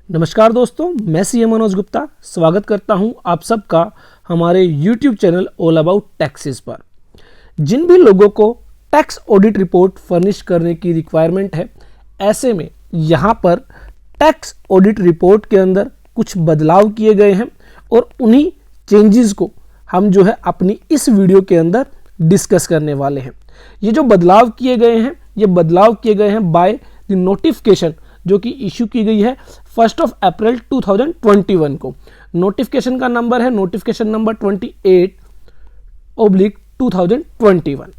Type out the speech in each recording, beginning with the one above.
नमस्कार दोस्तों, मैं सीएम मनोज गुप्ता स्वागत करता हूं आप सबका हमारे YouTube channel all about taxes पर। जिन भी लोगों को टैक्स ऑडिट रिपोर्ट फर्निश करने की रिक्वायरमेंट है, ऐसे में यहां पर टैक्स ऑडिट रिपोर्ट के अंदर कुछ बदलाव किए गए हैं और उन्हीं चेंजेस को हम जो है अपनी इस वीडियो के अंदर डिस्कस करने वाले हैं। ये जो बदलाव किए गए हैं, ये बदलाव किए गए हैं बाय द नोटिफिकेशन जो कि इशू की गई है 1 अप्रैल 2021 को। नोटिफिकेशन का नंबर है नोटिफिकेशन नंबर 28/2021।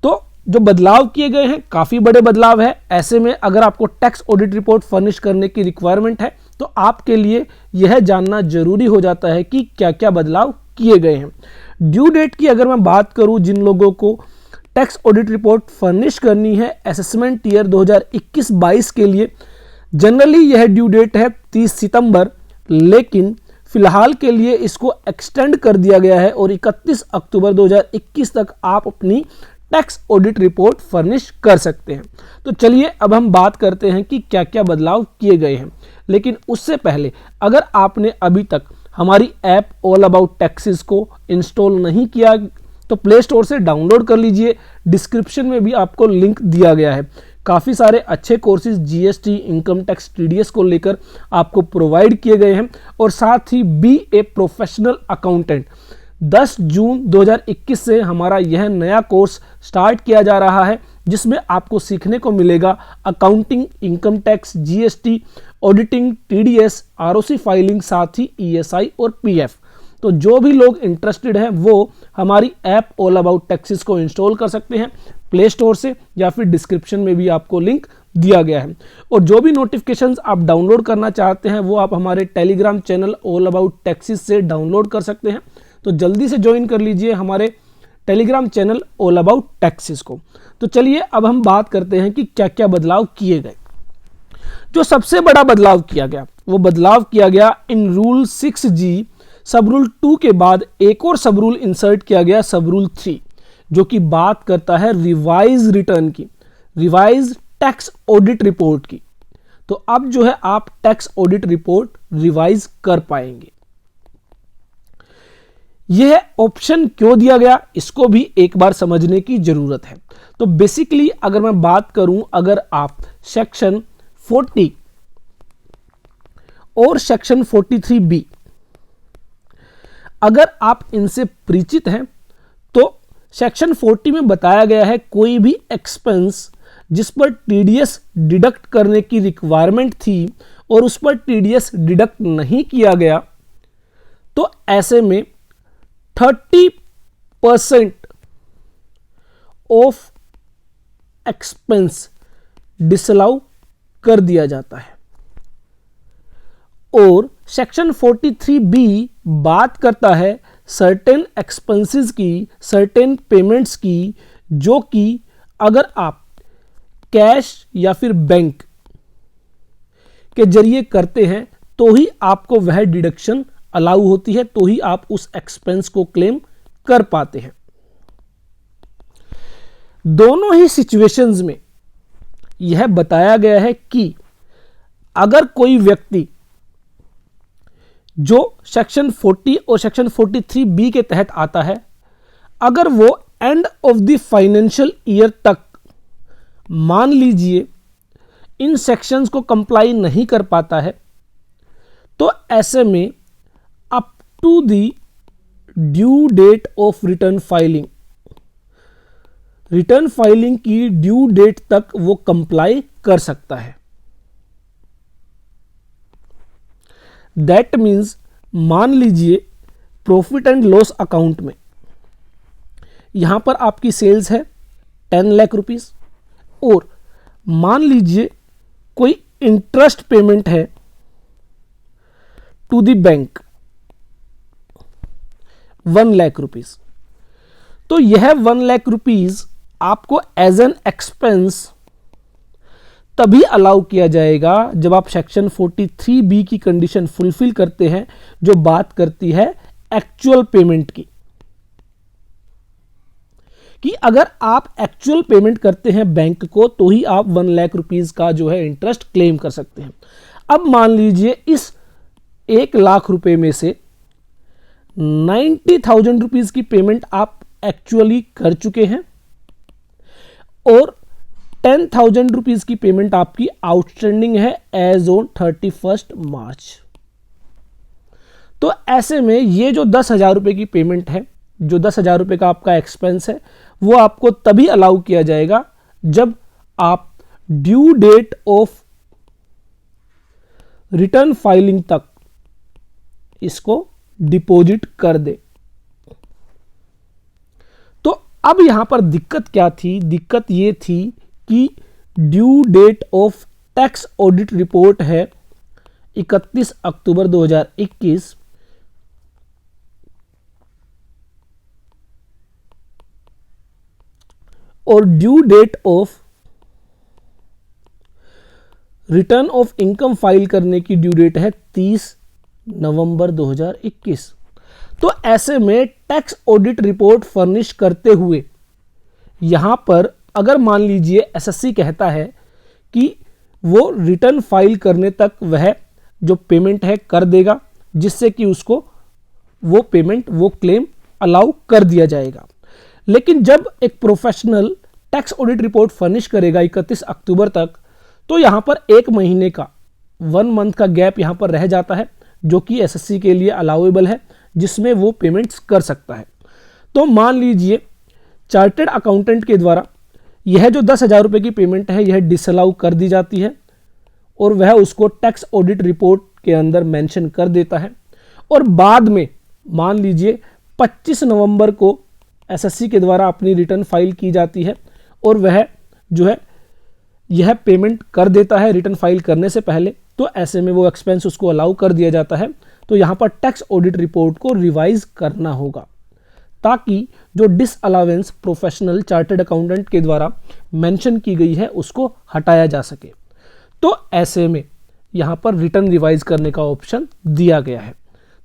तो जो बदलाव किए गए हैं काफ़ी बड़े बदलाव है। ऐसे में अगर आपको टैक्स ऑडिट रिपोर्ट फर्निश करने की रिक्वायरमेंट है तो आपके लिए यह जानना जरूरी हो जाता है कि क्या क्या बदलाव किए गए हैं। ड्यू डेट की अगर मैं बात करूं, जिन लोगों को टैक्स ऑडिट रिपोर्ट फर्निश करनी है असेसमेंट ईयर 2021-22 के लिए, जनरली यह ड्यू डेट है 30 सितंबर, लेकिन फिलहाल के लिए इसको एक्सटेंड कर दिया गया है और 31 अक्टूबर 2021 तक आप अपनी टैक्स ऑडिट रिपोर्ट फर्निश कर सकते हैं। तो चलिए अब हम बात करते हैं कि क्या क्या बदलाव किए गए हैं। लेकिन उससे पहले अगर आपने अभी तक हमारी ऐप ऑल अबाउट टैक्सेस को इंस्टॉल नहीं किया तो प्ले स्टोर से डाउनलोड कर लीजिए। डिस्क्रिप्शन में भी आपको लिंक दिया गया है। काफ़ी सारे अच्छे courses GST, income tax, TDS को लेकर आपको प्रोवाइड किए गए हैं और साथ ही बी ए प्रोफेशनल अकाउंटेंट 10 जून 2021 से हमारा यह नया कोर्स स्टार्ट किया जा रहा है, जिसमें आपको सीखने को मिलेगा accounting, income tax, GST, auditing, TDS, ROC filing, साथ ही ईएसआई और पीएफ। तो जो भी लोग इंटरेस्टेड हैं वो हमारी ऐप ऑल अबाउट टैक्सेस को इंस्टॉल कर सकते हैं प्ले स्टोर से, या फिर डिस्क्रिप्शन में भी आपको लिंक दिया गया है। और जो भी नोटिफिकेशंस आप डाउनलोड करना चाहते हैं वो आप हमारे Telegram channel all about taxes से डाउनलोड कर सकते हैं। तो जल्दी से ज्वाइन कर लीजिए हमारे Telegram channel all about taxes को। तो चलिए अब हम बात करते हैं कि क्या क्या बदलाव किए गए। जो सबसे बड़ा बदलाव किया गया वो बदलाव किया गया इन रूल 6G सब रूल 2 के बाद एक और सब रूल इंसर्ट किया गया, सब रूल 3, जो कि बात करता है रिवाइज रिटर्न की, रिवाइज टैक्स ऑडिट रिपोर्ट की। तो अब जो है आप टैक्स ऑडिट रिपोर्ट रिवाइज कर पाएंगे। यह ऑप्शन क्यों दिया गया, इसको भी एक बार समझने की जरूरत है। तो बेसिकली अगर मैं बात करूं, अगर आप सेक्शन 40 और सेक्शन 43B अगर आप इनसे परिचित हैं तो सेक्शन 40 में बताया गया है कोई भी एक्सपेंस जिस पर टीडीएस डिडक्ट करने की रिक्वायरमेंट थी और उस पर टीडीएस डिडक्ट नहीं किया गया, तो ऐसे में 30% ऑफ एक्सपेंस डिसअलाउ कर दिया जाता है। और सेक्शन 43B बात करता है सर्टेन एक्सपेंसेस की, सर्टेन पेमेंट्स की, जो कि अगर आप कैश या फिर बैंक के जरिए करते हैं तो ही आपको वह डिडक्शन अलाउ होती है, तो ही आप उस एक्सपेंस को क्लेम कर पाते हैं। दोनों ही सिचुएशंस में यह बताया गया है कि अगर कोई व्यक्ति जो सेक्शन 40 और सेक्शन 43B के तहत आता है, अगर वो and of the financial year तक मान लीजिए इन सेक्शंस को कंप्लाई नहीं कर पाता है, तो ऐसे में up to the due date of return filing, return filing की ड्यू डेट तक वो कंप्लाई कर सकता है। दैट मीन्स मान लीजिए प्रॉफिट एंड लॉस अकाउंट में यहां पर आपकी सेल्स है 10 लाख रुपीस और मान लीजिए कोई इंटरेस्ट पेमेंट है to the bank 1 lakh rupees, तो यह 1 लाख रुपीस आपको एज एन एक्सपेंस तभी अलाउ किया जाएगा जब आप सेक्शन 43B की कंडीशन फुलफिल करते हैं, जो बात करती है एक्चुअल पेमेंट की। कि अगर आप एक्चुअल पेमेंट करते हैं बैंक को तो ही आप 1 लाख रुपीस का जो है इंटरेस्ट क्लेम कर सकते हैं। अब मान लीजिए इस 1 लाख रुपए में से 90,000 रुपीज की पेमेंट आप एक्चुअली कर चुके हैं और 10,000 रुपीज की पेमेंट आपकी आउटस्टैंडिंग है एज ऑन 31 मार्च। तो ऐसे में ये जो 10,000 रुपए की पेमेंट है, जो 10,000 रुपए का आपका एक्सपेंस है, वो आपको तभी अलाउ किया जाएगा जब आप due date of return filing तक इसको डिपॉजिट कर दे। तो अब यहां पर दिक्कत क्या थी? दिक्कत ये थी कि due date of tax audit report है 31 अक्टूबर 2021 और due date of return of income file करने की ड्यू डेट है 30 नवंबर 2021। तो ऐसे में टैक्स ऑडिट रिपोर्ट फर्निश करते हुए यहां पर अगर मान लीजिए एसएससी कहता है कि वो रिटर्न फाइल करने तक वह जो पेमेंट है कर देगा, जिससे कि उसको वो पेमेंट, वो क्लेम अलाउ कर दिया जाएगा। लेकिन जब एक professional tax audit report furnish करेगा 31 अक्टूबर तक, तो यहां पर 1 महीने का 1 मंथ का गैप यहां पर रह जाता है, जो कि एसएससी के लिए अलाउएबल है, जिसमें वो पेमेंट्स कर सकता है। तो मान लीजिए चार्टर्ड अकाउंटेंट के द्वारा यह जो 10,000 रुपए की पेमेंट है यह डिसअलाउ कर दी जाती है और वह उसको टैक्स ऑडिट रिपोर्ट के अंदर मेंशन कर देता है और बाद में मान लीजिए 25 नवंबर को एसएससी के द्वारा अपनी रिटर्न फाइल की जाती है और वह जो है यह पेमेंट कर देता है रिटर्न फाइल करने से पहले। तो ऐसे में वो एक्सपेंस उसको अलाउ कर दिया जाता है। तो यहां पर टैक्स ऑडिट रिपोर्ट को रिवाइज करना होगा ताकि जो डिसअलावेंस प्रोफेशनल चार्टर्ड अकाउंटेंट के द्वारा मेंशन की गई है उसको हटाया जा सके। तो ऐसे में यहां पर रिटर्न रिवाइज करने का ऑप्शन दिया गया है।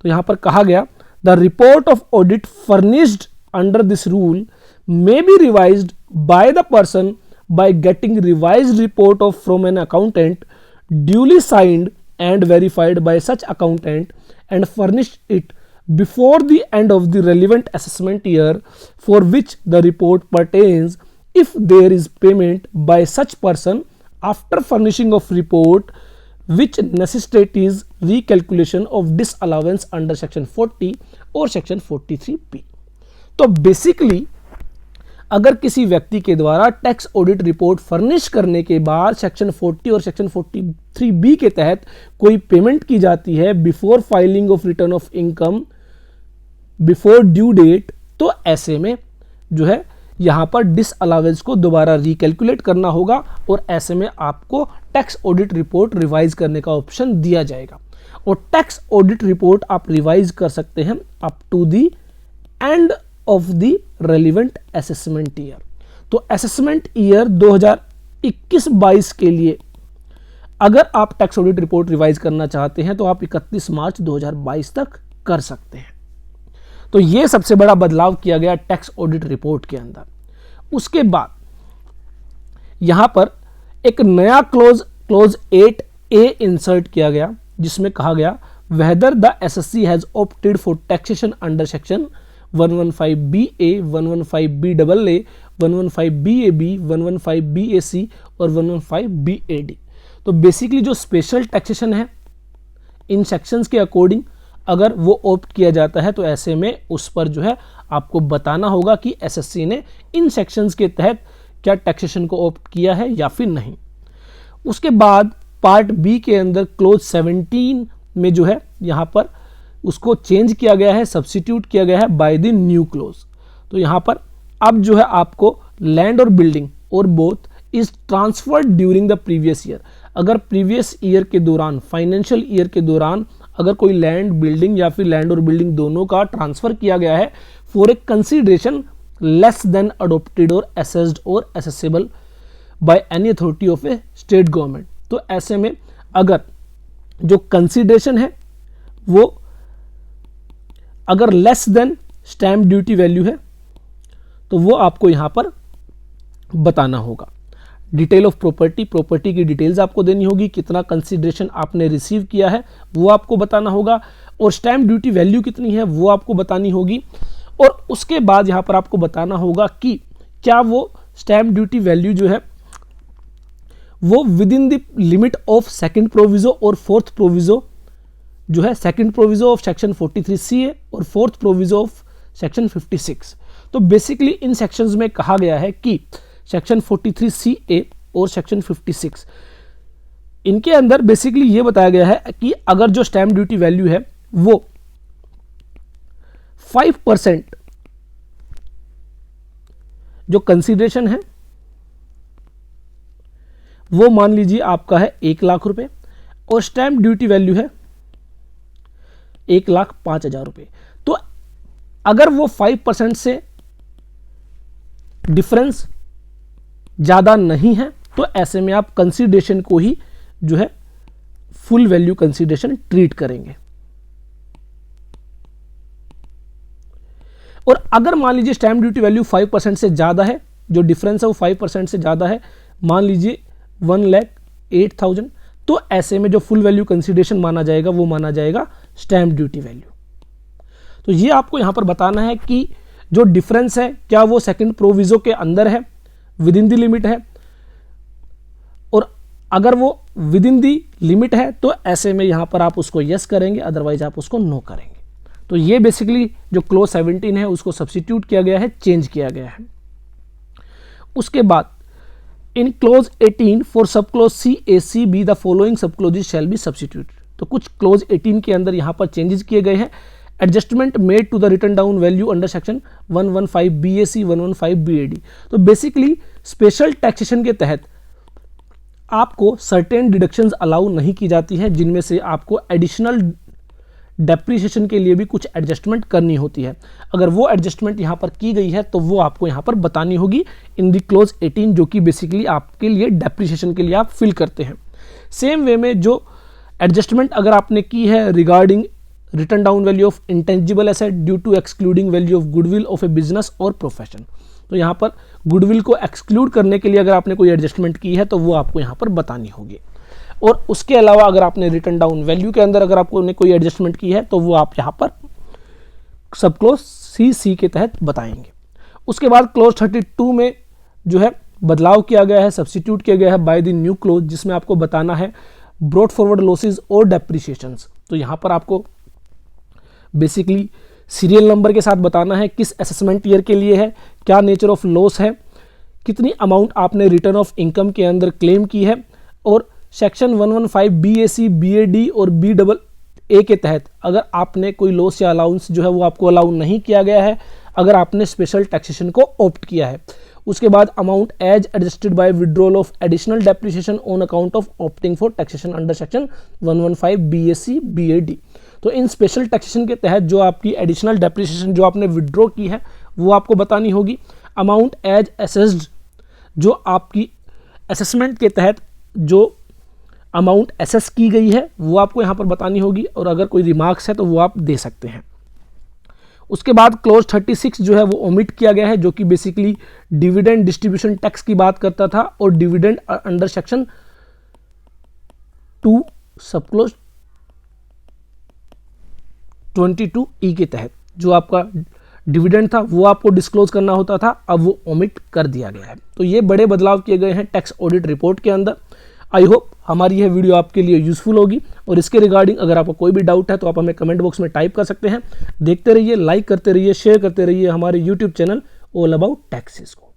तो यहां पर कहा गया the report of audit furnished under this rule may be revised by the person by getting revised report of from an accountant duly signed and verified by such accountant and furnish it before the end of the relevant assessment year for which the report pertains if there is payment by such person after furnishing of report which necessitates recalculation of disallowance under section 40 or section 43p। तो basically अगर किसी व्यक्ति के द्वारा tax audit report furnish करने के बाद section 40 और सेक्शन 43B के तहत कोई पेमेंट की जाती है before filing of return of income before due date, तो ऐसे में जो है यहां पर डिसअलावेंस को दोबारा रिकैलकुलेट करना होगा और ऐसे में आपको टैक्स ऑडिट रिपोर्ट रिवाइज करने का ऑप्शन दिया जाएगा। और टैक्स ऑडिट रिपोर्ट आप रिवाइज कर सकते हैं up to the end of the relevant assessment year. तो असेसमेंट ईयर 2021-22 के लिए अगर आप टैक्स ऑडिट रिपोर्ट रिवाइज करना चाहते हैं तो आप 31 मार्च 2022 तक कर सकते हैं। तो यह सबसे बड़ा बदलाव किया गया टैक्स ऑडिट रिपोर्ट के अंदर। उसके बाद यहां पर एक नया क्लोज 8A इंसर्ट किया गया जिसमें कहा गया whether the assessee has opted for taxation under section 115BA, 115BAA, 115BAB, 115BAC और 115BAD। तो बेसिकली जो स्पेशल टैक्सेशन है इन सेक्शंस के अकॉर्डिंग अगर वो ऑप्ट किया जाता है तो ऐसे में उस पर जो है आपको बताना होगा कि एसएससी ने इन सेक्शंस के तहत क्या टैक्सेशन को ऑप्ट किया है या फिर नहीं। उसके बाद पार्ट बी के अंदर क्लोज 17 में जो है यहाँ पर उसको चेंज किया गया है, सब्स्टिट्यूट किया गया है बाय द न्यू क्लोज। तो यहाँ पर अब जो है आपको लैंड और बिल्डिंग और both is transferred during the previous year. अगर प्रीवियस ईयर के दौरान, फाइनेंशियल ईयर के दौरान अगर कोई लैंड बिल्डिंग या फिर लैंड और बिल्डिंग दोनों का ट्रांसफर किया गया है for a consideration less than adopted और असेस्ड और accessible by any authority of A state government, तो ऐसे में अगर जो कंसिडरेशन है वो अगर less than stamp duty value है तो वो आपको यहाँ पर बताना होगा। डिटेल ऑफ प्रॉपर्टी, प्रॉपर्टी की डिटेल्स आपको देनी होगी, कितना कंसिडरेशन आपने रिसीव किया है वो आपको बताना होगा, और स्टैम्प ड्यूटी वैल्यू कितनी है वो आपको बतानी होगी। और उसके बाद यहाँ पर आपको बताना होगा कि क्या वो स्टैम्प ड्यूटी वैल्यू जो है वो with in the limit of second proviso और फोर्थ प्रोविजो जो है, second proviso of section 43C है और फोर्थ प्रोविजो ऑफ सेक्शन 56। तो बेसिकली इन सेक्शंस में कहा गया है कि सेक्शन 43CA और सेक्शन 56, इनके अंदर बेसिकली ये बताया गया है कि अगर जो स्टैम्प ड्यूटी वैल्यू है वो 5% जो कंसीडरेशन है वो मान लीजिए आपका है 1 लाख रुपए, और स्टैम्प ड्यूटी वैल्यू है 1,05,000 रुपए। तो अगर वो 5% से डिफरेंस ज़्यादा नहीं है तो ऐसे में आप कंसीडरेशन को ही जो है फुल वैल्यू कंसीडरेशन ट्रीट करेंगे। और अगर मान लीजिए स्टैम्प ड्यूटी वैल्यू 5% से ज़्यादा है, जो डिफरेंस है वो 5% से ज़्यादा है, मान लीजिए 1,08,000, तो ऐसे में जो फुल वैल्यू कंसीडरेशन माना जाएगा वो माना जाएगा स्टैम्प ड्यूटी वैल्यू। तो ये आपको यहाँ पर बताना है कि जो डिफरेंस है क्या वो सेकंड प्रोविजो के अंदर है, विद इन दी लिमिट है, और अगर वो विद इन दी लिमिट है तो ऐसे में यहाँ पर आप उसको यस करेंगे, अदरवाइज आप उसको नो करेंगे। तो ये बेसिकली जो क्लोज 17 है उसको सब्स्टिट्यूट किया गया है, चेंज किया गया है। उसके बाद in clause 18 for sub clause C, A, C, B the following sub clauses shall be substitute. तो कुछ क्लोज 18 के अंदर यहाँ पर चेंजेस किए गए हैं। Adjustment made to the return down value under section 115 BAC 115 BAD। तो बेसिकली स्पेशल टैक्सेशन के तहत आपको सर्टेन डिडक्शंस अलाउ नहीं की जाती है, जिनमें से आपको एडिशनल डेप्रिसिएशन के लिए भी कुछ एडजस्टमेंट करनी होती है। अगर वो एडजस्टमेंट यहाँ पर की गई है तो वो आपको यहाँ पर बतानी होगी इन दी क्लोज 18, जो कि बेसिकली आपके लिए डेप्रिसिएशन के लिए आप फिल करते हैं। सेम वे में जो एडजस्टमेंट अगर आपने की है regarding return down value of intangible asset due to excluding value of goodwill of a business और प्रोफेशन, तो यहाँ पर गुडविल को एक्सक्लूड करने के लिए अगर आपने कोई एडजस्टमेंट की है तो वो आपको यहाँ पर बतानी होगी। और उसके अलावा अगर आपने रिटर्न डाउन वैल्यू के अंदर अगर आपको कोई एडजस्टमेंट की है तो वो आप यहाँ पर सब क्लोज C के तहत बताएंगे। उसके बाद क्लोज 32 में जो है बदलाव किया गया है, सब्स्टिट्यूट किया गया है बाय द न्यू क्लोज, जिसमें आपको बताना है ब्रॉट फॉरवर्ड लॉसेज और डेप्रिसिएशंस। तो यहाँ पर आपको बेसिकली सीरियल नंबर के साथ बताना है किस असेसमेंट ईयर के लिए है, क्या नेचर ऑफ लॉस है, कितनी अमाउंट आपने रिटर्न ऑफ इनकम के अंदर क्लेम की है, और सेक्शन 115 BAC BAD और BAA के तहत अगर आपने कोई लॉस या अलाउंस जो है वो आपको अलाउ नहीं किया गया है, अगर आपने स्पेशल टैक्सेशन को ऑप्ट किया है। उसके बाद amount as adjusted by withdrawal of additional depreciation on account of opting for taxation under section 115 BAC BAD। तो इन स्पेशल टैक्सेशन के तहत जो आपकी एडिशनल डेप्रिसिएशन जो आपने विड्रॉ की है वो आपको बतानी होगी। अमाउंट एज असेस्ड, जो आपकी असेसमेंट के तहत जो अमाउंट एसेस की गई है वो आपको यहाँ पर बतानी होगी, और अगर कोई रिमार्क्स है तो वो आप दे सकते हैं। उसके बाद क्लोज 36 जो है वो ओमिट किया गया है, जो कि बेसिकली डिविडेंड डिस्ट्रीब्यूशन टैक्स की बात करता था, और डिविडेंड अंडर सेक्शन 2 सब क्लोज 22E के तहत जो आपका डिविडेंड था वो आपको डिस्क्लोज करना होता था, अब वो ओमिट कर दिया गया है। तो ये बड़े बदलाव किए गए हैं टैक्स ऑडिट रिपोर्ट के अंदर। आई होप हमारी यह वीडियो आपके लिए यूजफुल होगी, और इसके रिगार्डिंग अगर आपको कोई भी डाउट है तो आप हमें कमेंट बॉक्स में टाइप कर सकते हैं। देखते रहिए, लाइक करते रहिए, शेयर करते रहिए हमारे YouTube channel all about taxes को।